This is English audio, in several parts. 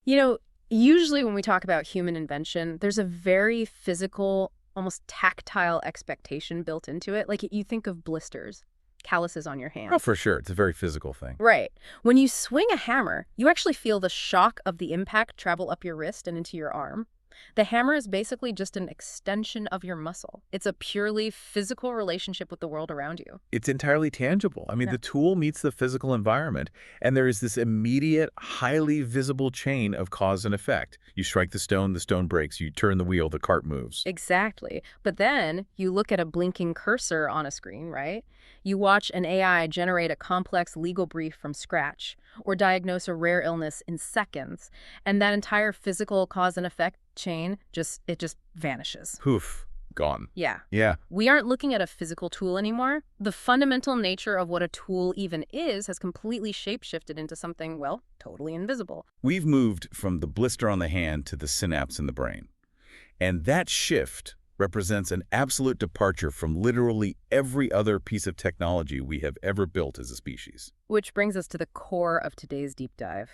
You know, usually when we talk about human invention, there's a very physical, almost tactile expectation built into it. Like you think of blisters, calluses on your Oh, hands. for sure. It's a very physical thing. Right. When you swing a hammer, you actually feel the shock of the impact travel up your wrist and into your arm. The hammer is basically just an extension of your muscle. It's a purely physical relationship with the world around you. It's entirely tangible. I mean, Yeah. the tool meets the physical environment, and there is this immediate, highly visible chain of cause and effect. You strike the stone breaks. You turn the wheel, the cart moves. Exactly. But then you look at a blinking cursor on a screen, right? You watch an AI generate a complex legal brief from scratch or diagnose a rare illness in seconds, and that entire physical cause and effect chain just vanishes. Poof, gone. Yeah. Yeah, We aren't looking at a physical tool anymore. The fundamental nature of what a tool even is has completely shapeshifted into something, well, totally invisible. we've moved from the blister on the hand to the synapse in the brain. And that shift represents an absolute departure from literally every other piece of technology we have ever built as a species. Which brings us to the core of today's deep dive.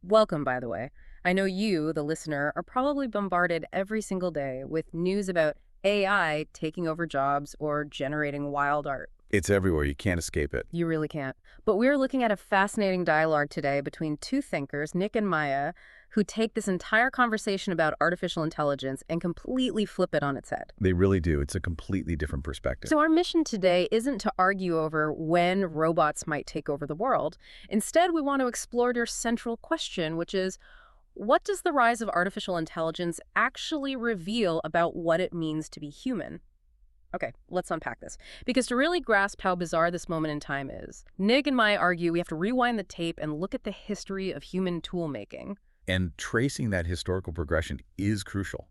Welcome, by the way. I know you, the listener, are probably bombarded every single day with news about AI taking over jobs or generating wild art. It's everywhere. You can't escape it. You really can't. But we're looking at a fascinating dialogue today between two thinkers, Nick and Maya, who take this entire conversation about artificial intelligence and completely flip it on its head. They really do. It's a completely different perspective. So our mission today isn't to argue over when robots might take over the world. Instead, we want to explore their central question, which is, what does the rise of artificial intelligence actually reveal about what it means to be human? Okay, let's unpack this. Because to really grasp how bizarre this moment in time is, Nick and Maya argue we have to rewind the tape and look at the history of human tool making. And tracing that historical progression is crucial,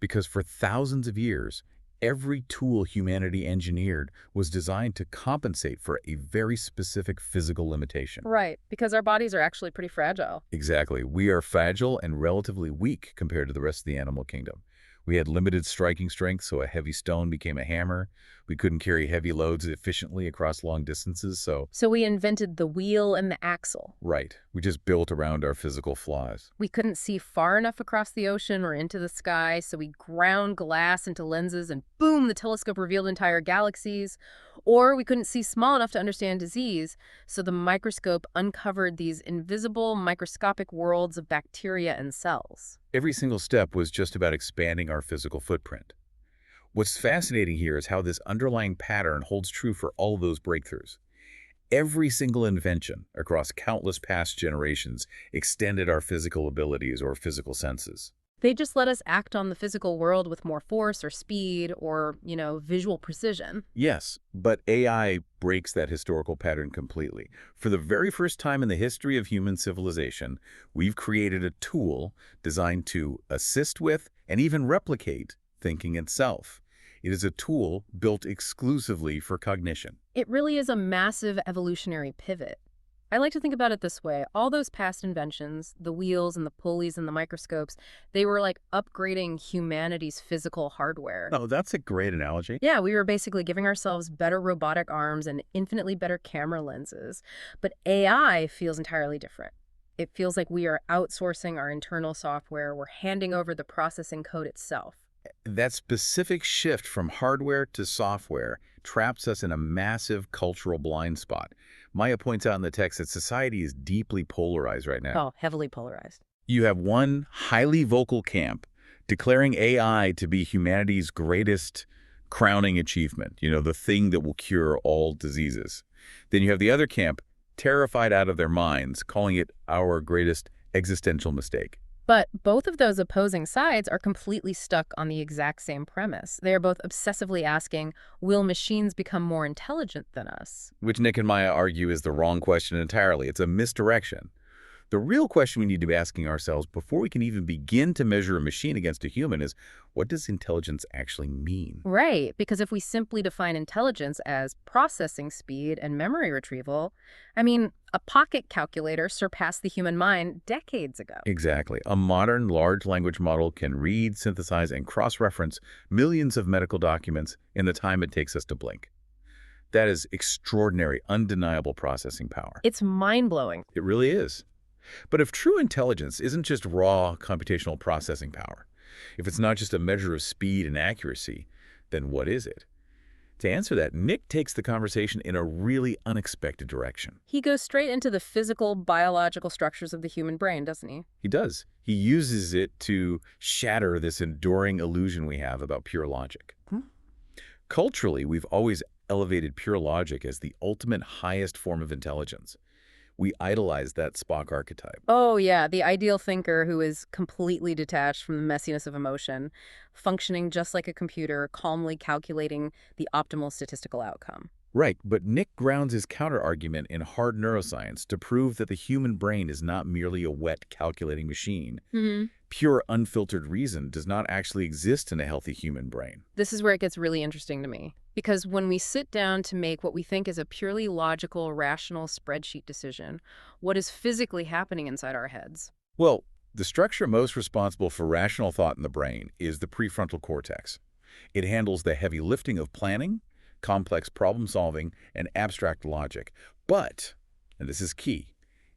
because for thousands of years, every tool humanity engineered was designed to compensate for a very specific physical limitation. Right, because our bodies are actually pretty fragile. Exactly. We are fragile and relatively weak compared to the rest of the animal kingdom. We had limited striking strength, so a heavy stone became a hammer. We couldn't carry heavy loads efficiently across long distances, so So we invented the wheel and the axle. right, we just built around our physical flaws. We couldn't see far enough across the ocean or into the sky, so we ground glass into lenses and boom, the telescope revealed entire galaxies. Or we couldn't see small enough to understand disease, so the microscope uncovered these invisible, microscopic worlds of bacteria and cells. Every single step was just about expanding our physical footprint. What's fascinating here is how this underlying pattern holds true for all of those breakthroughs. Every single invention across countless past generations extended our physical abilities or physical senses. They just let us act on the physical world with more force or speed or, visual precision. Yes, but AI breaks that historical pattern completely. For the very first time in the history of human civilization, we've created a tool designed to assist with and even replicate thinking itself. It is a tool built exclusively for cognition. It really is a massive evolutionary pivot. I like to think about it this way. All those past inventions, the wheels and the pulleys and the microscopes, they were like upgrading humanity's physical hardware. Oh, that's a great analogy. Yeah, we were basically giving ourselves better robotic arms and infinitely better camera lenses. But AI feels entirely different. It feels like we are outsourcing our internal software. We're handing over the processing code itself. That specific shift from hardware to software traps us in a massive cultural blind spot. Maya points out in the text that society is deeply polarized right now. Oh, heavily polarized. You have one highly vocal camp declaring AI to be humanity's greatest crowning achievement, the thing that will cure all diseases. Then you have the other camp terrified out of their minds, calling it our greatest existential mistake. But both of those opposing sides are completely stuck on the exact same premise. They are both obsessively asking, will machines become more intelligent than us? Which Nick and Maya argue is the wrong question entirely. It's a misdirection. The real question we need to be asking ourselves before we can even begin to measure a machine against a human is, what does intelligence actually mean? Right, because if we simply define intelligence as processing speed and memory retrieval, a pocket calculator surpassed the human mind decades ago. Exactly. A modern large language model can read, synthesize, and cross-reference millions of medical documents in the time it takes us to blink. That is extraordinary, undeniable processing power. It's mind-blowing. It really is. But if true intelligence isn't just raw computational processing power, if it's not just a measure of speed and accuracy, then what is it? To answer that, Nick takes the conversation in a really unexpected direction. He goes straight into the physical, biological structures of the human brain, doesn't he? He does. He uses it to shatter this enduring illusion we have about pure logic. Culturally, we've always elevated pure logic as the ultimate highest form of intelligence. We idolize that Spock archetype. Oh, yeah, the ideal thinker who is completely detached from the messiness of emotion, functioning just like a computer, calmly calculating the optimal statistical outcome. Right, but Nick grounds his counterargument in hard neuroscience to prove that the human brain is not merely a wet calculating machine. Pure, unfiltered reason does not actually exist in a healthy human brain. This is where it gets really interesting to me. Because when we sit down to make what we think is a purely logical, rational spreadsheet decision, what is physically happening inside our heads? Well, the structure most responsible for rational thought in the brain is the prefrontal cortex. It handles the heavy lifting of planning, complex problem solving, and abstract logic. But, and this is key,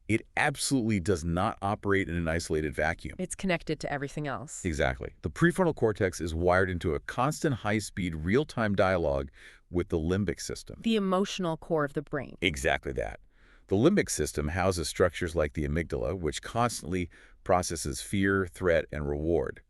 it absolutely does not operate in an isolated vacuum. It's connected to everything else. Exactly. The prefrontal cortex is wired into a constant high-speed, real-time dialogue with the limbic system. The emotional core of the brain. Exactly that. The limbic system houses structures like the amygdala, which constantly processes fear, threat, and reward.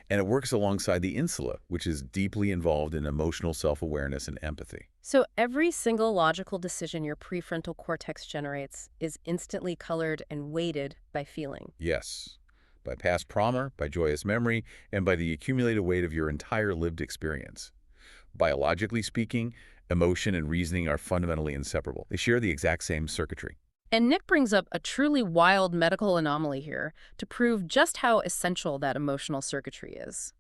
And it works alongside the insula, which is deeply involved in emotional self-awareness and empathy. So every single logical decision your prefrontal cortex generates is instantly colored and weighted by feeling. Yes. By past trauma, by joyous memory, and by the accumulated weight of your entire lived experience. Biologically speaking, emotion and reasoning are fundamentally inseparable. They share the exact same circuitry. And Nick brings up a truly wild medical anomaly here to prove just how essential that emotional circuitry is.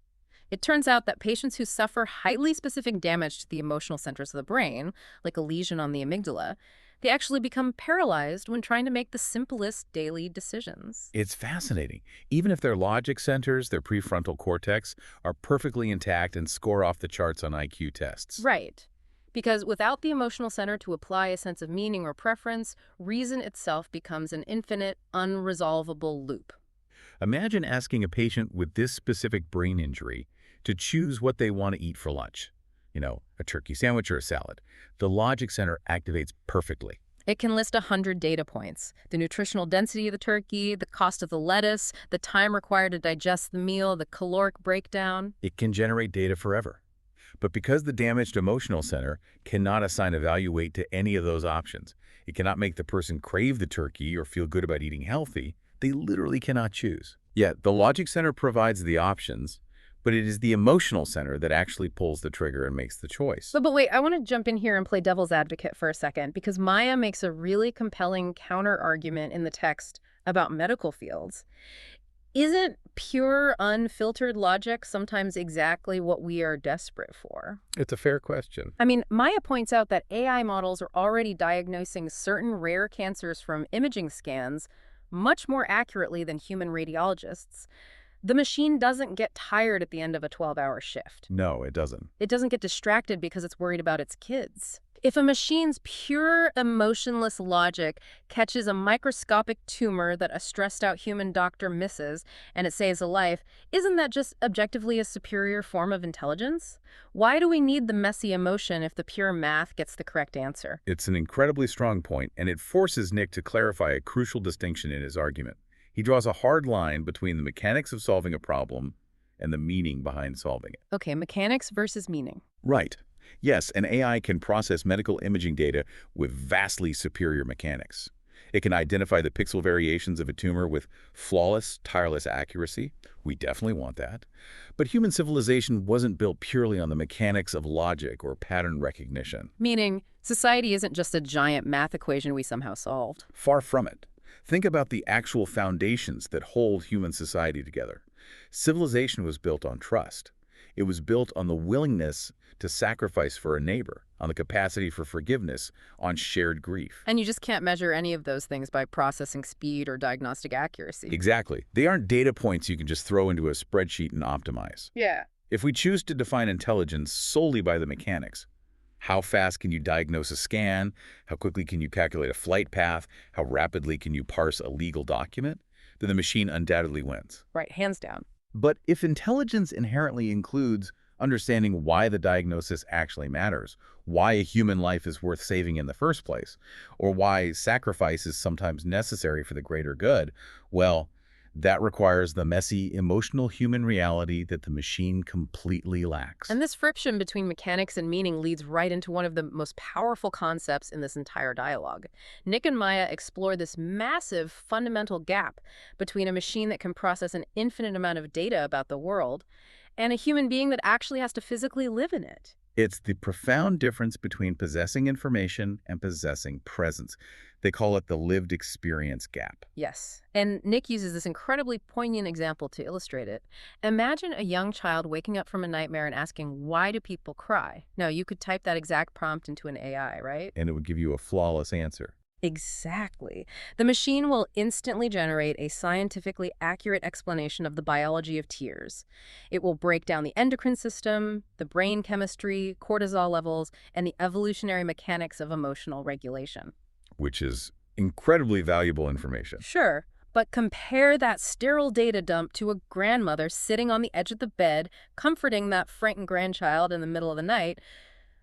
It turns out that patients who suffer highly specific damage to the emotional centers of the brain, like a lesion on the amygdala, they actually become paralyzed when trying to make the simplest daily decisions. It's fascinating. Even if their logic centers, their prefrontal cortex, are perfectly intact and score off the charts on IQ tests. Right. Because without the emotional center to apply a sense of meaning or preference, reason itself becomes an infinite, unresolvable loop. Imagine asking a patient with this specific brain injury to choose what they want to eat for lunch. You know, a turkey sandwich or a salad. The logic center activates perfectly. It can list 100 data points: the nutritional density of the turkey, the cost of the lettuce, the time required to digest the meal, the caloric breakdown. It can generate data forever. But because the damaged emotional center cannot assign a value weight to any of those options, it cannot make the person crave the turkey or feel good about eating healthy, they literally cannot choose. Yet, the logic center provides the options, but it is the emotional center that actually pulls the trigger and makes the choice. But wait, I want to jump in here and play devil's advocate for a second, because Maya makes a really compelling counter-argument in the text about medical fields. Isn't pure, unfiltered logic sometimes exactly what we are desperate for? It's a fair question. I mean, Maya points out that AI models are already diagnosing certain rare cancers from imaging scans much more accurately than human radiologists. The machine doesn't get tired at the end of a 12-hour shift. No, it doesn't. It doesn't get distracted because it's worried about its kids. If a machine's pure, emotionless logic catches a microscopic tumor that a stressed-out human doctor misses and it saves a life, isn't that just objectively a superior form of intelligence? Why do we need the messy emotion if the pure math gets the correct answer? It's an incredibly strong point, and it forces Nick to clarify a crucial distinction in his argument. He draws a hard line between the mechanics of solving a problem and the meaning behind solving it. Okay, mechanics versus meaning. Right. Yes, an AI can process medical imaging data with vastly superior mechanics. It can identify the pixel variations of a tumor with flawless, tireless accuracy. We definitely want that. But human civilization wasn't built purely on the mechanics of logic or pattern recognition. Meaning, society isn't just a giant math equation we somehow solved. Far from it. Think about the actual foundations that hold human society together. Civilization was built on trust. It was built on the willingness to sacrifice for a neighbor, on the capacity for forgiveness, on shared grief. And you just can't measure any of those things by processing speed or diagnostic accuracy. Exactly. They aren't data points you can just throw into a spreadsheet and optimize. Yeah. If we choose to define intelligence solely by the mechanics, How fast can you diagnose a scan? How quickly can you calculate a flight path? How rapidly can you parse a legal document? Then the machine undoubtedly wins. Right, hands down. But if intelligence inherently includes understanding why the diagnosis actually matters, why a human life is worth saving in the first place, or why sacrifice is sometimes necessary for the greater good, well, that requires the messy, emotional human reality that the machine completely lacks. And this friction between mechanics and meaning leads right into one of the most powerful concepts in this entire dialogue. Nick and Maya explore this massive fundamental gap between a machine that can process an infinite amount of data about the world and a human being that actually has to physically live in it. It's the profound difference between possessing information and possessing presence. They call it the lived experience gap. Yes. And Nick uses this incredibly poignant example to illustrate it. Imagine a young child waking up from a nightmare and asking, why do people cry? Now, you could type that exact prompt into an AI, right? And it would give you a flawless answer. Exactly. The machine will instantly generate a scientifically accurate explanation of the biology of tears. It will break down the endocrine system, the brain chemistry, cortisol levels, and the evolutionary mechanics of emotional regulation. Which is incredibly valuable information. Sure, but compare that sterile data dump to a grandmother sitting on the edge of the bed, comforting that frightened grandchild in the middle of the night.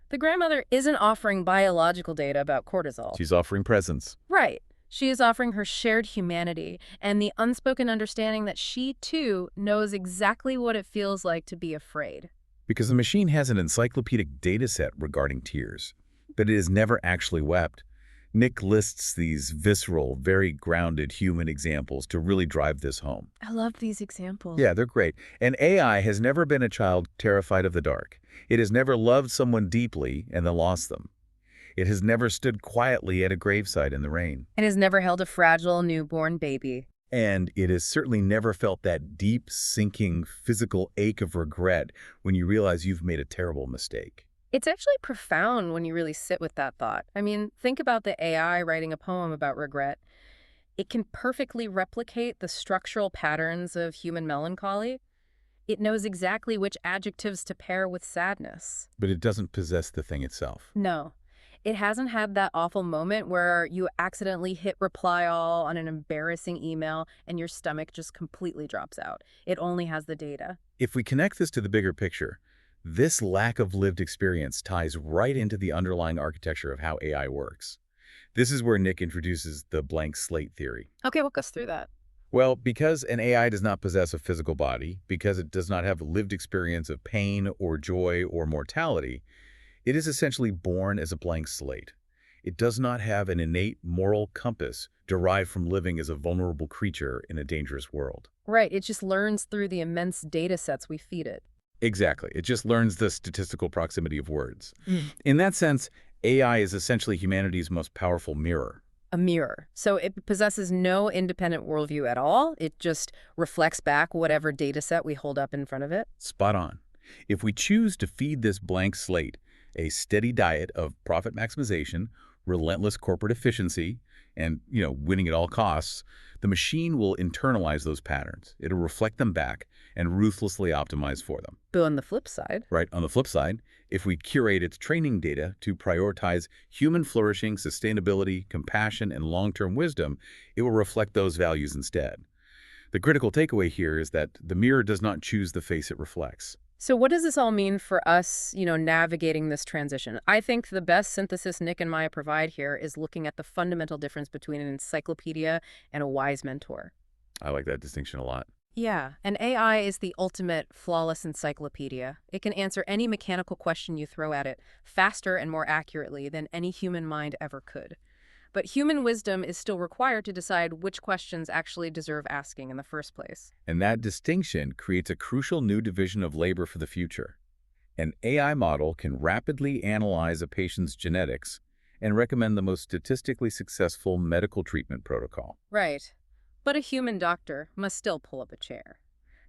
The grandmother isn't offering biological data about cortisol. She's offering presence. Right. She is offering her shared humanity and the unspoken understanding that she, too, knows exactly what it feels like to be afraid. Because the machine has an encyclopedic data set regarding tears, but it has never actually wept. Nick lists these visceral, very grounded human examples to really drive this home. I love these examples. Yeah, they're great. And AI has never been a child terrified of the dark. It has never loved someone deeply and then lost them. It has never stood quietly at a graveside in the rain. It has never held a fragile newborn baby. And it has certainly never felt that deep, sinking, physical ache of regret when you realize you've made a terrible mistake. It's actually profound when you really sit with that thought. I mean, think about the AI writing a poem about regret. It can perfectly replicate the structural patterns of human melancholy. It knows exactly which adjectives to pair with sadness. But it doesn't possess the thing itself. No, it hasn't had that awful moment where you accidentally hit reply all on an embarrassing email and your stomach just completely drops out. It only has the data. If we connect this to the bigger picture, this lack of lived experience ties right into the underlying architecture of how AI works. This is where Nick introduces the blank slate theory. Okay, walk us through that. Well, because an AI does not possess a physical body, because it does not have a lived experience of pain or joy or mortality, it is essentially born as a blank slate. It does not have an innate moral compass derived from living as a vulnerable creature in a dangerous world. Right, it just learns through the immense data sets we feed it. Exactly. It just learns the statistical proximity of words. In that sense, AI is essentially humanity's most powerful mirror. A mirror. So it possesses no independent worldview at all. It just reflects back whatever data set we hold up in front of it. Spot on. If we choose to feed this blank slate a steady diet of profit maximization, relentless corporate efficiency, and, winning at all costs, the machine will internalize those patterns. It'll reflect them back and ruthlessly optimize for them. But on the flip side, Right. On the flip side, if we curate its training data to prioritize human flourishing, sustainability, compassion, and long-term wisdom, it will reflect those values instead. The critical takeaway here is that the mirror does not choose the face it reflects. so what does this all mean for us, navigating this transition? I think the best synthesis Nick and Maya provide here is looking at the fundamental difference between an encyclopedia and a wise mentor. I like that distinction a lot. Yeah, an AI is the ultimate flawless encyclopedia. It can answer any mechanical question you throw at it faster and more accurately than any human mind ever could. But human wisdom is still required to decide which questions actually deserve asking in the first place. And that distinction creates a crucial new division of labor for the future. An AI model can rapidly analyze a patient's genetics and recommend the most statistically successful medical treatment protocol. Right. But a human doctor must still pull up a chair.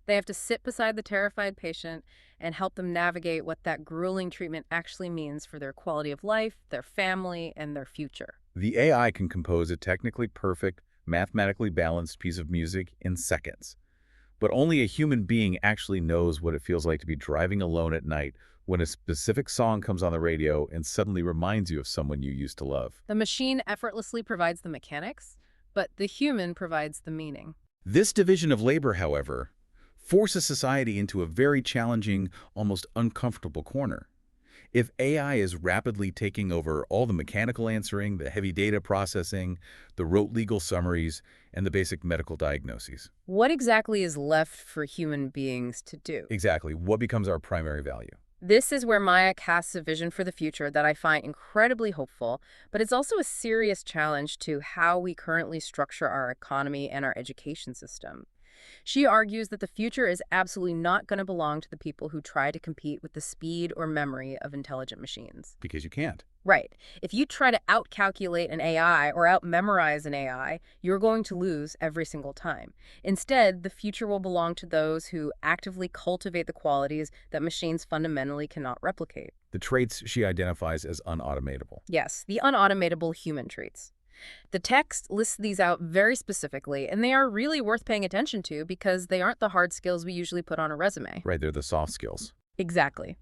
They have to sit beside the terrified patient and help them navigate what that grueling treatment actually means for their quality of life, their family, and their future. The AI can compose a technically perfect, mathematically balanced piece of music in seconds. But only a human being actually knows what it feels like to be driving alone at night, when a specific song comes on the radio and suddenly reminds you of someone you used to love. The machine effortlessly provides the mechanics, but the human provides the meaning. This division of labor, however, forces society into a very challenging, almost uncomfortable corner. If AI is rapidly taking over all the mechanical answering, the heavy data processing, the rote legal summaries, and the basic medical diagnoses. What exactly is left for human beings to do? Exactly. What becomes our primary value? This is where Maya casts a vision for the future that I find incredibly hopeful, but it's also a serious challenge to how we currently structure our economy and our education system. She argues that the future is absolutely not going to belong to the people who try to compete with the speed or memory of intelligent machines. Because you can't. Right. If you try to outcalculate an AI or outmemorize an AI, you're going to lose every single time. Instead, the future will belong to those who actively cultivate the qualities that machines fundamentally cannot replicate. The traits she identifies as unautomatable. Yes, the unautomatable human traits. The text lists these out very specifically, and they are really worth paying attention to because they aren't the hard skills we usually put on a resume. Right, they're the soft skills. Exactly.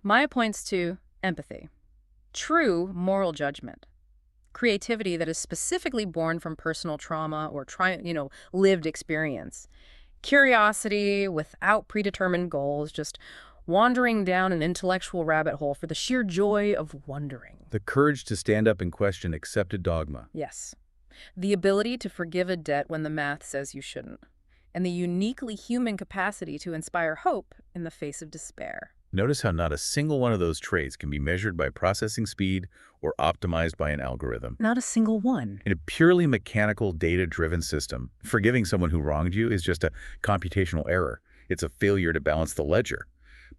Maya points to empathy, true moral judgment, creativity that is specifically born from personal trauma or lived experience, curiosity without predetermined goals, just wandering down an intellectual rabbit hole for the sheer joy of wondering. The courage to stand up and question accepted dogma. Yes. The ability to forgive a debt when the math says you shouldn't, and the uniquely human capacity to inspire hope in the face of despair. Notice how not a single one of those traits can be measured by processing speed or optimized by an algorithm. Not a single one. In a purely mechanical, data-driven system, forgiving someone who wronged you is just a computational error. It's a failure to balance the ledger.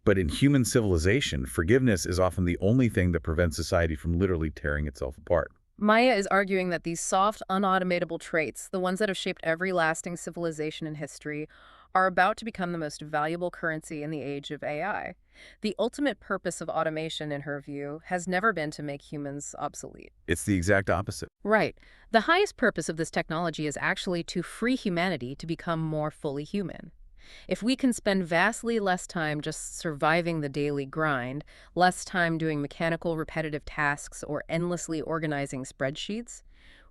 But in human civilization, forgiveness is often the only thing that prevents society from literally tearing itself apart. Maya is arguing that these soft, unautomatable traits, the ones that have shaped every lasting civilization in history, are about to become the most valuable currency in the age of AI. The ultimate purpose of automation, in her view, has never been to make humans obsolete. It's the exact opposite. Right. The highest purpose of this technology is actually to free humanity to become more fully human. If we can spend vastly less time just surviving the daily grind, less time doing mechanical repetitive tasks or endlessly organizing spreadsheets,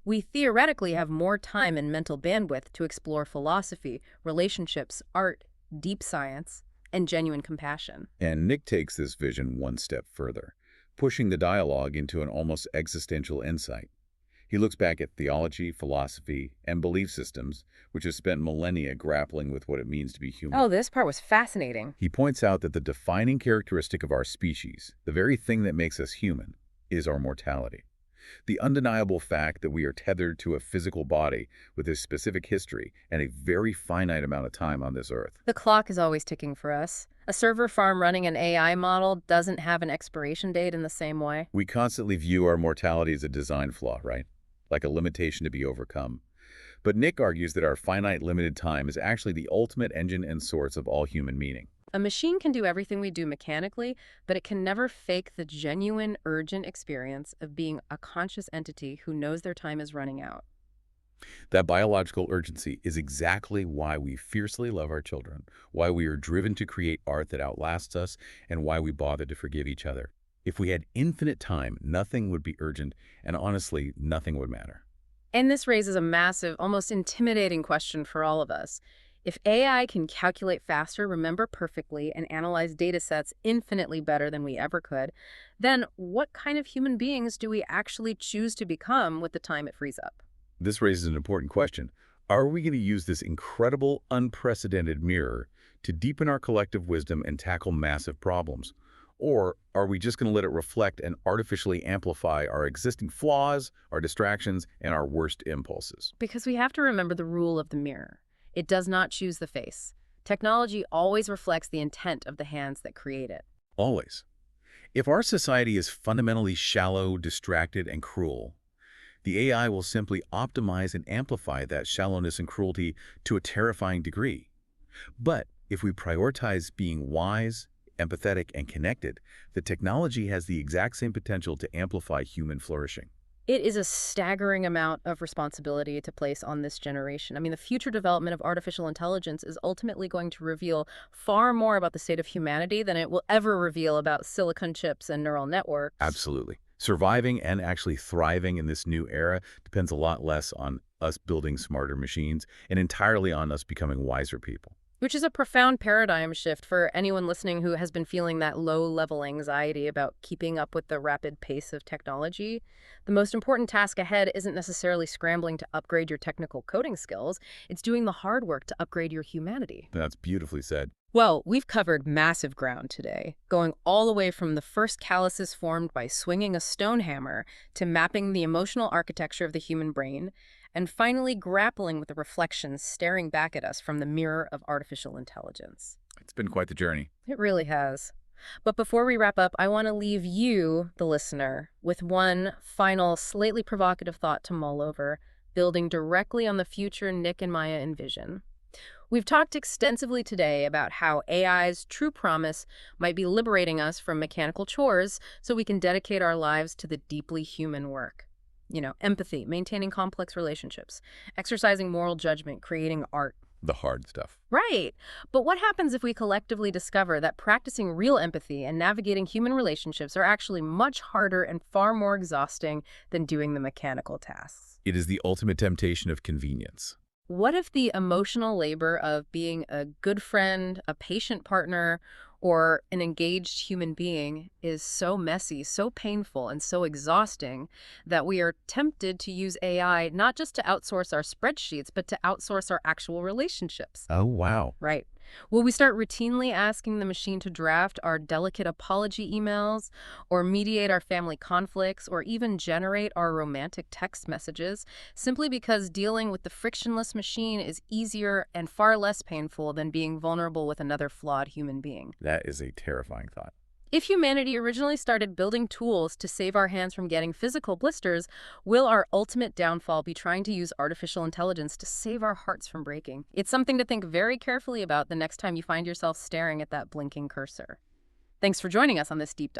we theoretically have more time and mental bandwidth to explore philosophy, relationships, art, deep science, and genuine compassion. And Nick takes this vision one step further, pushing the dialogue into an almost existential insight. He looks back at theology, philosophy, and belief systems, which have spent millennia grappling with what it means to be human. Oh, this part was fascinating. He points out that the defining characteristic of our species, the very thing that makes us human, is our mortality. The undeniable fact that we are tethered to a physical body with a specific history and a very finite amount of time on this earth. The clock is always ticking for us. A server farm running an AI model doesn't have an expiration date in the same way. We constantly view our mortality as a design flaw, right? Like a limitation to be overcome. But Nick argues that our finite limited time is actually the ultimate engine and source of all human meaning. A machine can do everything we do mechanically, but it can never fake the genuine, urgent experience of being a conscious entity who knows their time is running out. That biological urgency is exactly why we fiercely love our children, why we are driven to create art that outlasts us, and why we bother to forgive each other. If we had infinite time, nothing would be urgent, and honestly, nothing would matter. And this raises a massive, almost intimidating question for all of us. If AI can calculate faster, remember perfectly, and analyze data sets infinitely better than we ever could, then what kind of human beings do we actually choose to become with the time it frees up? This raises an important question. Are we going to use this incredible, unprecedented mirror to deepen our collective wisdom and tackle massive problems? Or are we just going to let it reflect and artificially amplify our existing flaws, our distractions, and our worst impulses? Because we have to remember the rule of the mirror. It does not choose the face. Technology always reflects the intent of the hands that create it. Always. If our society is fundamentally shallow, distracted, and cruel, the AI will simply optimize and amplify that shallowness and cruelty to a terrifying degree. But if we prioritize being wise, empathetic, and connected, the technology has the exact same potential to amplify human flourishing. It is a staggering amount of responsibility to place on this generation. I mean, the future development of artificial intelligence is ultimately going to reveal far more about the state of humanity than it will ever reveal about silicon chips and neural networks. Absolutely. Surviving and actually thriving in this new era depends a lot less on us building smarter machines and entirely on us becoming wiser people. Which is a profound paradigm shift for anyone listening who has been feeling that low-level anxiety about keeping up with the rapid pace of technology. The most important task ahead isn't necessarily scrambling to upgrade your technical coding skills. It's doing the hard work to upgrade your humanity. That's beautifully said. Well, we've covered massive ground today, going all the way from the first calluses formed by swinging a stone hammer to mapping the emotional architecture of the human brain, and finally grappling with the reflections staring back at us from the mirror of artificial intelligence. It's been quite the journey. It really has. But before we wrap up, I want to leave you, the listener, with one final, slightly provocative thought to mull over, building directly on the future Nick and Maya envision. We've talked extensively today about how AI's true promise might be liberating us from mechanical chores so we can dedicate our lives to the deeply human work. Empathy, maintaining complex relationships, exercising moral judgment, creating art. The hard stuff. Right. But what happens if we collectively discover that practicing real empathy and navigating human relationships are actually much harder and far more exhausting than doing the mechanical tasks? It is the ultimate temptation of convenience. What if the emotional labor of being a good friend, a patient partner, or an engaged human being is so messy, so painful, and so exhausting that we are tempted to use AI not just to outsource our spreadsheets, but to outsource our actual relationships? Oh, wow. Right. Will we start routinely asking the machine to draft our delicate apology emails, or mediate our family conflicts, or even generate our romantic text messages, simply because dealing with the frictionless machine is easier and far less painful than being vulnerable with another flawed human being? That is a terrifying thought. If humanity originally started building tools to save our hands from getting physical blisters, will our ultimate downfall be trying to use artificial intelligence to save our hearts from breaking? It's something to think very carefully about the next time you find yourself staring at that blinking cursor. Thanks for joining us on this deep dive.